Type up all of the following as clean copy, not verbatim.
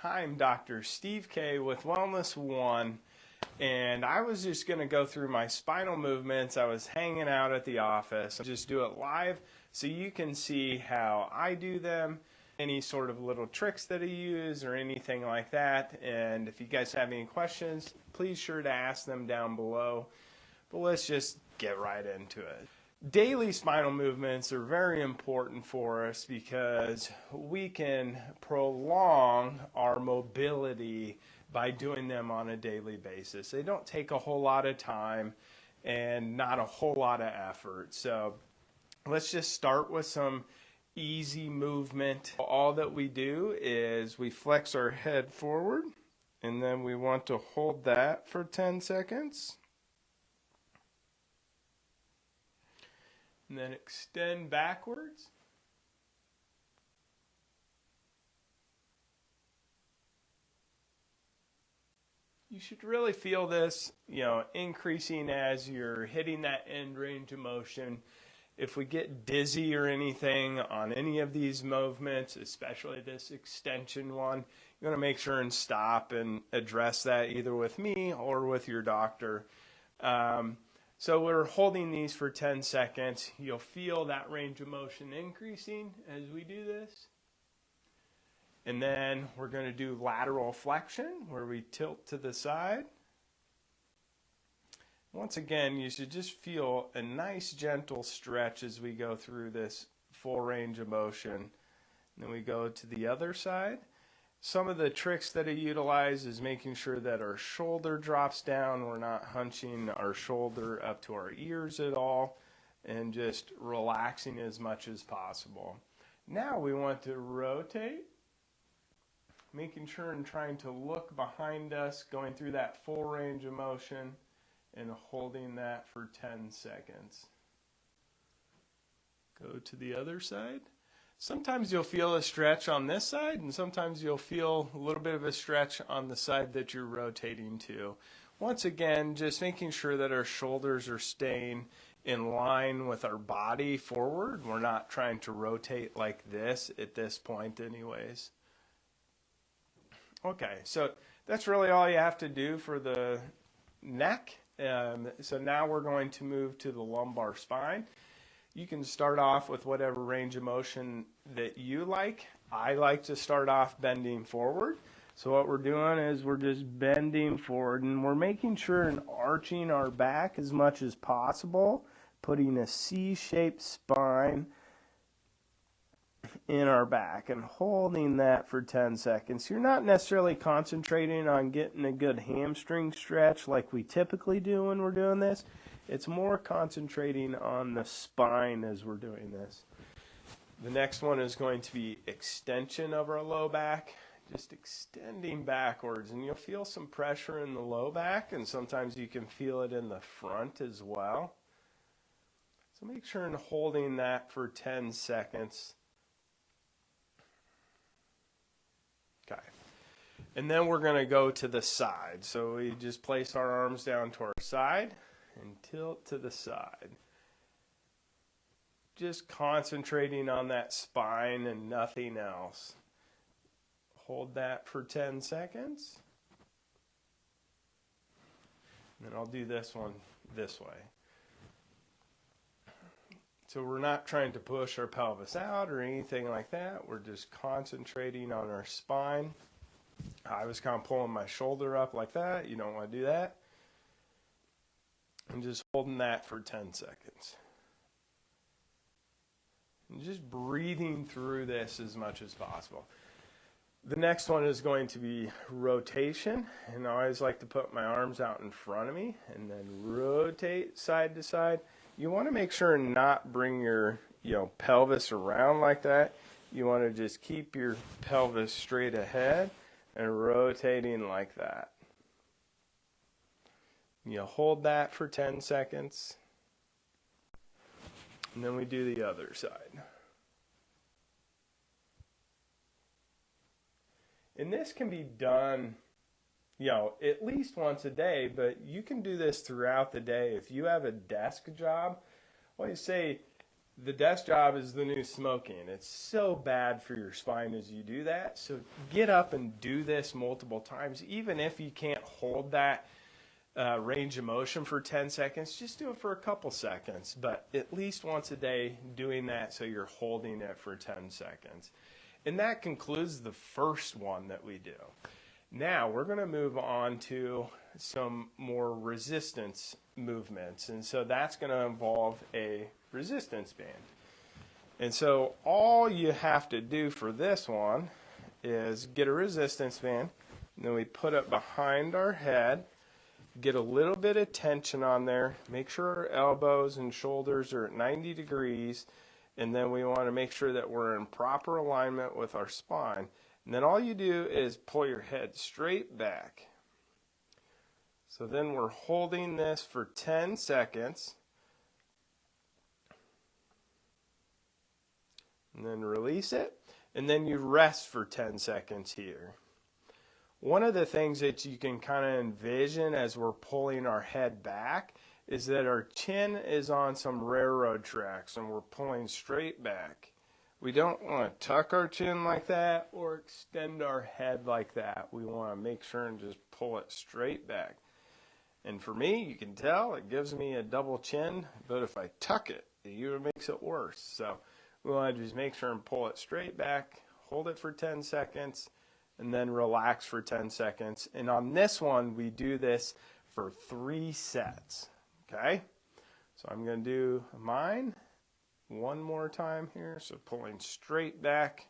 Hi, I'm Dr. Steve K with WellnessOne, and I was just going to go through my spinal movements. I was hanging out at the office. I'll just do it live so you can see how I do them, any sort of little tricks that I use or anything like that. And if you guys have any questions, please sure to ask them down below. But let's just get right into it. Daily spinal movements are very important for us because we can prolong our mobility by doing them on a daily basis. They don't take a whole lot of time and not a whole lot of effort. So let's just start with some easy movement. All that we do is we flex our head forward, and then we want to hold that for 10 seconds. And then extend backwards. You should really feel this, increasing as you're hitting that end range of motion. If we get dizzy or anything on any of these movements, especially this extension one, you want to make sure and stop and address that either with me or with your doctor. So we're holding these for 10 seconds. You'll feel that range of motion increasing as we do this. And then we're going to do lateral flexion, where we tilt to the side. Once again, you should just feel a nice gentle stretch as we go through this full range of motion. And then we go to the other side. Some of the tricks that I utilize is making sure that our shoulder drops down. We're not hunching our shoulder up to our ears at all, and just relaxing as much as possible. Now we want to rotate, making sure and trying to look behind us, going through that full range of motion and holding that for 10 seconds. Go to the other side. Sometimes you'll feel a stretch on this side, and sometimes you'll feel a little bit of a stretch on the side that you're rotating to. Once again, just making sure that our shoulders are staying in line with our body forward. We're not trying to rotate like this at this point anyways. Okay, so that's really all you have to do for the neck. So now we're going to move to the lumbar spine. You can start off with whatever range of motion that you like. I like to start off bending forward. So what we're doing is we're just bending forward, and we're making sure and arching our back as much as possible, putting a C-shaped spine in our back and holding that for 10 seconds. You're not necessarily concentrating on getting a good hamstring stretch like we typically do when we're doing this. It's more concentrating on the spine as we're doing this. The next one is going to be extension of our low back, just extending backwards, and you'll feel some pressure in the low back, and sometimes you can feel it in the front as well. So make sure and holding that for 10 seconds. Okay. And then we're going to go to the side. So we just place our arms down to our side and tilt to the side. Just concentrating on that spine and nothing else. Hold that for 10 seconds. And then I'll do this one this way. So we're not trying to push our pelvis out or anything like that. We're just concentrating on our spine. I was kind of pulling my shoulder up like that. You don't want to do that. And just holding that for 10 seconds. And just breathing through this as much as possible. The next one is going to be rotation. And I always like to put my arms out in front of me and then rotate side to side. You want to make sure and not bring your pelvis around like that. You want to just keep your pelvis straight ahead and rotating like that. You hold that for 10 seconds. And then we do the other side. And this can be done, at least once a day, but you can do this throughout the day. If you have a desk job, well, you say the desk job is the new smoking. It's so bad for your spine as you do that. So get up and do this multiple times. Even if you can't hold that range of motion for 10 seconds, just do it for a couple seconds. But at least once a day doing that so you're holding it for 10 seconds. And that concludes the first one that we do. Now we're going to move on to some more resistance movements. And so that's going to involve a resistance band. And so all you have to do for this one is get a resistance band. And then we put it behind our head, get a little bit of tension on there, make sure our elbows and shoulders are at 90 degrees, and then we want to make sure that we're in proper alignment with our spine. And then all you do is pull your head straight back. So then we're holding this for 10 seconds. And then release it. And then you rest for 10 seconds here. One of the things that you can kind of envision as we're pulling our head back is that our chin is on some railroad tracks and we're pulling straight back. We don't want to tuck our chin like that or extend our head like that. We want to make sure and just pull it straight back. And for me, you can tell it gives me a double chin, but if I tuck it, it even makes it worse. So we want to just make sure and pull it straight back, hold it for 10 seconds, and then relax for 10 seconds. And on this one, we do this for 3 sets. Okay? So I'm going to do mine one more time here. So pulling straight back,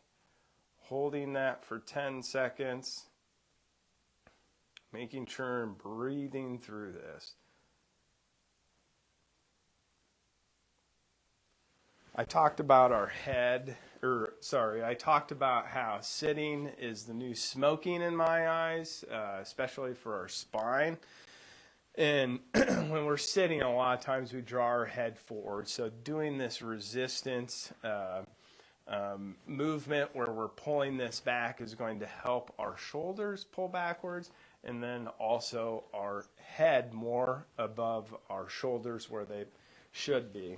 holding that for 10 seconds, making sure I'm breathing through this. I talked about I talked about how sitting is the new smoking in my eyes, especially for our spine. And when we're sitting, a lot of times we draw our head forward. So doing this resistance movement where we're pulling this back is going to help our shoulders pull backwards, and then also our head more above our shoulders where they should be.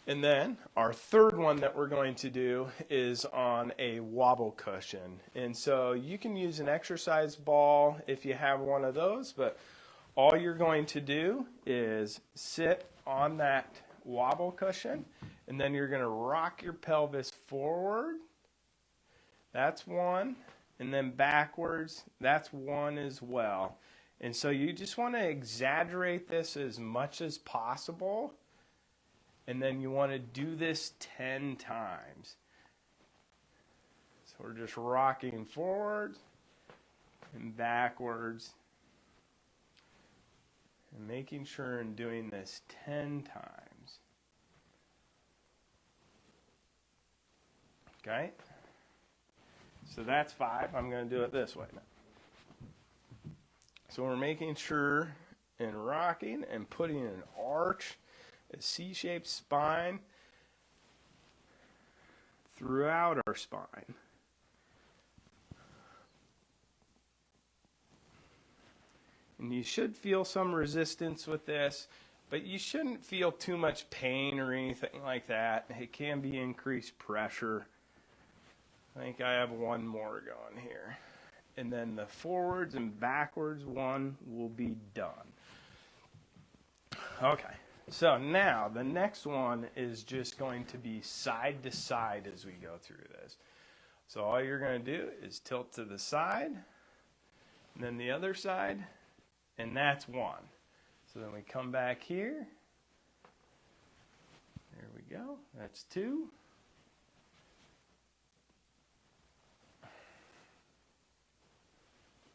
And then our third one that we're going to do is on a wobble cushion. And so you can use an exercise ball if you have one of those, but all you're going to do is sit on that wobble cushion, and then you're going to rock your pelvis forward. That's one. And then backwards, that's one as well. And so you just want to exaggerate this as much as possible. And then you want to do this 10 times. So we're just rocking forward and backwards and making sure and doing this 10 times. Okay? So that's 5. I'm going to do it this way now. So we're making sure and rocking and putting an arch, a C-shaped spine throughout our spine. And you should feel some resistance with this, but you shouldn't feel too much pain or anything like that. It can be increased pressure. I think I have one more going here. And then the forwards and backwards one will be done. Okay. So now the next one is just going to be side to side as we go through this. So all you're going to do is tilt to the side, and then the other side, and that's one. So then we come back here. There we go. That's 2.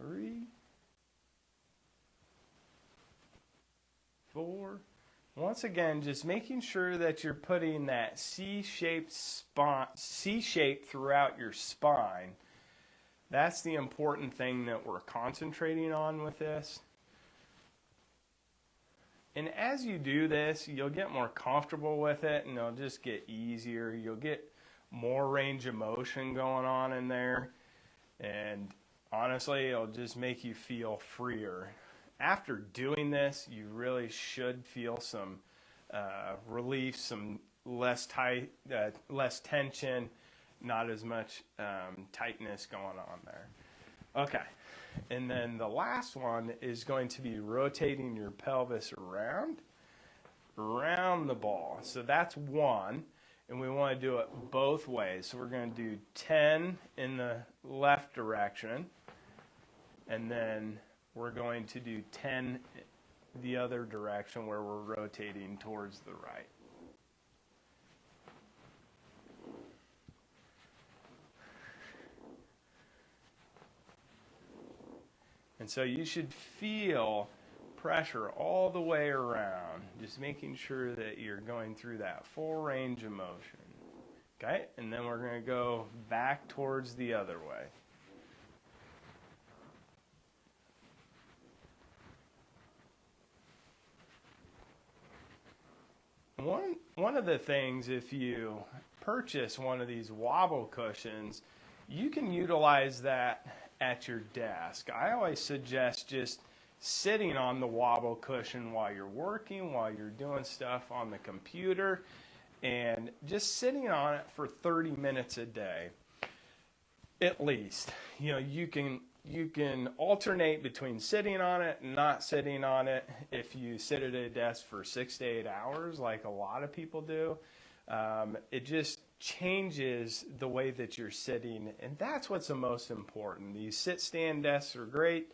3, 4. Once again, just making sure that you're putting that C-shaped throughout your spine. That's the important thing that we're concentrating on with this. And as you do this, you'll get more comfortable with it, and it'll just get easier. You'll get more range of motion going on in there. And honestly, it'll just make you feel freer. After doing this, you really should feel some relief, some less tension, not as much tightness going on there. Okay, and then the last one is going to be rotating your pelvis around the ball. So that's one, and we want to do it both ways. So we're going to do 10 in the left direction, and then we're going to do 10 the other direction where we're rotating towards the right. And so you should feel pressure all the way around, just making sure that you're going through that full range of motion. Okay, and then we're going to go back towards the other way. One of the things, if you purchase one of these wobble cushions, you can utilize that at your desk. I always suggest just sitting on the wobble cushion while you're working, while you're doing stuff on the computer, and just sitting on it for 30 minutes a day, at least. You know, you can alternate between sitting on it and not sitting on it. If you sit at a desk for 6 to 8 hours, like a lot of people do, it just changes the way that you're sitting, and that's what's the most important. These sit-stand desks are great.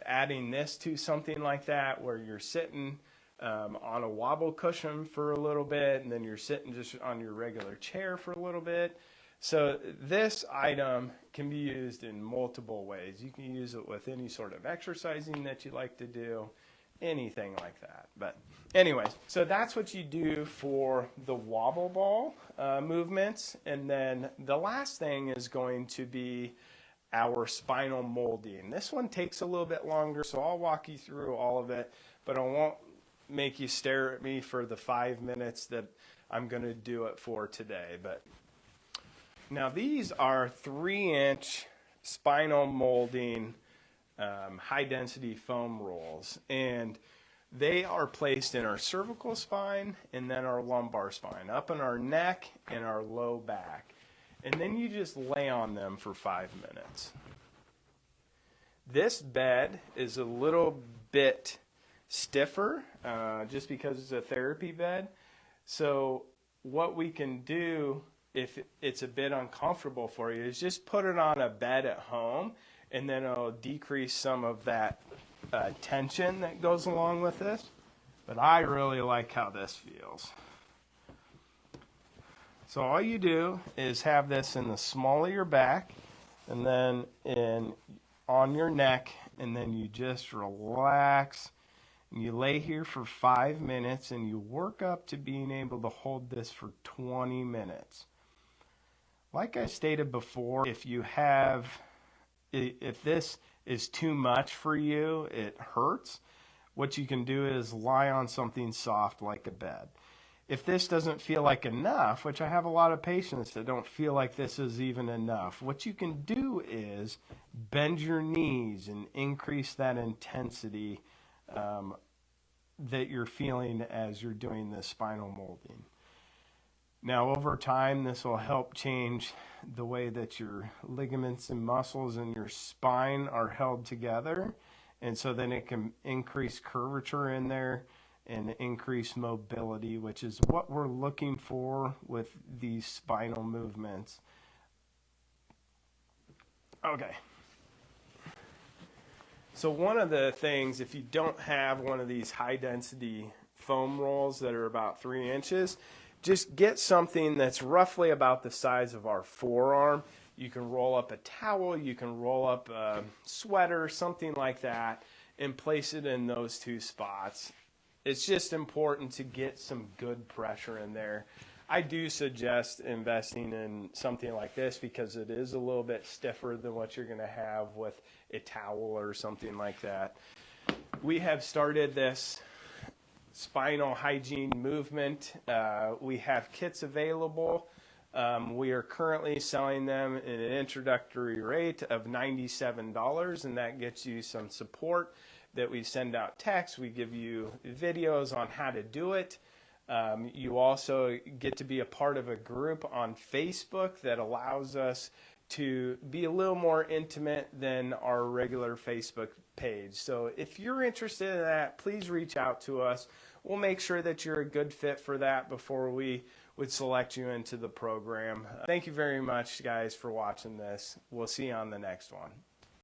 Adding this to something like that where you're sitting on a wobble cushion for a little bit, and then you're sitting just on your regular chair for a little bit. So this item can be used in multiple ways. You can use it with any sort of exercising that you like to do, anything like that. But anyways, so that's what you do for the wobble ball movements. And then the last thing is going to be our spinal molding. This one takes a little bit longer, so I'll walk you through all of it, but I won't make you stare at me for the 5 minutes that I'm going to do it for today. But now these are 3-inch spinal molding high-density foam rolls, and they are placed in our cervical spine and then our lumbar spine, up in our neck and our low back. And then you just lay on them for 5 minutes. This bed is a little bit stiffer just because it's a therapy bed. So what we can do if it's a bit uncomfortable for you is just put it on a bed at home, and then it'll decrease some of that tension that goes along with this. But I really like how this feels. So all you do is have this in the small of your back, and then on your neck, and then you just relax. And you lay here for 5 minutes, and you work up to being able to hold this for 20 minutes. Like I stated before, if this is too much for you, it hurts, what you can do is lie on something soft like a bed. If this doesn't feel like enough, which I have a lot of patients that don't feel like this is even enough, what you can do is bend your knees and increase that intensity that you're feeling as you're doing this spinal molding. Now, over time, this will help change the way that your ligaments and muscles in your spine are held together, and so then it can increase curvature in there and increase mobility, which is what we're looking for with these spinal movements. Okay. So one of the things, if you don't have one of these high-density foam rolls that are about 3 inches, just get something that's roughly about the size of our forearm. You can roll up a towel, you can roll up a sweater, something like that, and place it in those two spots. It's just important to get some good pressure in there. I do suggest investing in something like this because it is a little bit stiffer than what you're going to have with a towel or something like that. We have started this spinal hygiene movement. We have kits available. We are currently selling them at an introductory rate of $97, and that gets you some support. that we send out texts. We give you videos on how to do it. You also get to be a part of a group on Facebook that allows us to be a little more intimate than our regular Facebook page. So if you're interested in that, please reach out to us. We'll make sure that you're a good fit for that before we would select you into the program. Thank you very much, guys, for watching this. We'll see you on the next one.